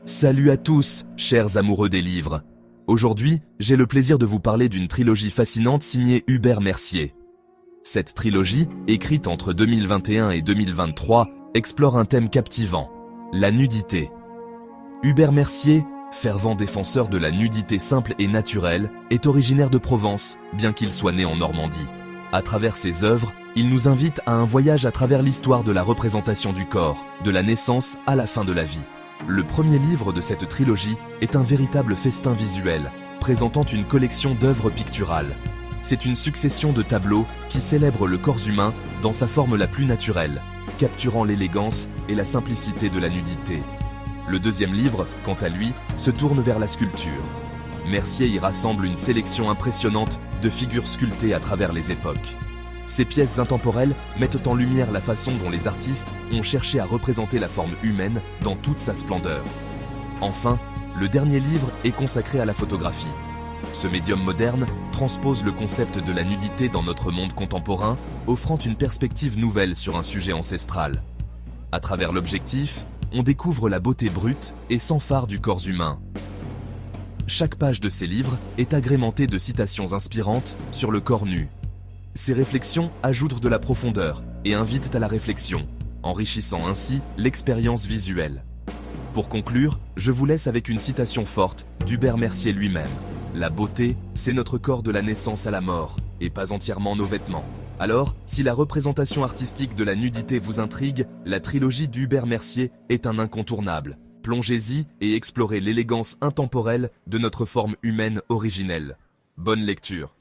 Salut à tous, chers amoureux des livres. Aujourd'hui, j'ai le plaisir de vous parler d'une trilogie fascinante signée Hubert Mercier. Cette trilogie, écrite entre 2021 et 2023, explore un thème captivant, la nudité. Hubert Mercier, fervent défenseur de la nudité simple et naturelle, est originaire de Provence, bien qu'il soit né en Normandie. À travers ses œuvres, il nous invite à un voyage à travers l'histoire de la représentation du corps, de la naissance à la fin de la vie. Le premier livre de cette trilogie est un véritable festin visuel, présentant une collection d'œuvres picturales. C'est une succession de tableaux qui célèbrent le corps humain dans sa forme la plus naturelle, capturant l'élégance et la simplicité de la nudité. Le deuxième livre, quant à lui, se tourne vers la sculpture. Mercier y rassemble une sélection impressionnante de figures sculptées à travers les époques. Ces pièces intemporelles mettent en lumière la façon dont les artistes ont cherché à représenter la forme humaine dans toute sa splendeur. Enfin, le dernier livre est consacré à la photographie. Ce médium moderne transpose le concept de la nudité dans notre monde contemporain, offrant une perspective nouvelle sur un sujet ancestral. À travers l'objectif, on découvre la beauté brute et sans fard du corps humain. Chaque page de ces livres est agrémentée de citations inspirantes sur le corps nu. Ces réflexions ajoutent de la profondeur et invitent à la réflexion, enrichissant ainsi l'expérience visuelle. Pour conclure, je vous laisse avec une citation forte d'Hubert Mercier lui-même. « La beauté, c'est notre corps de la naissance à la mort, et pas entièrement nos vêtements. » Alors, si la représentation artistique de la nudité vous intrigue, la trilogie d'Hubert Mercier est un incontournable. Plongez-y et explorez l'élégance intemporelle de notre forme humaine originelle. Bonne lecture.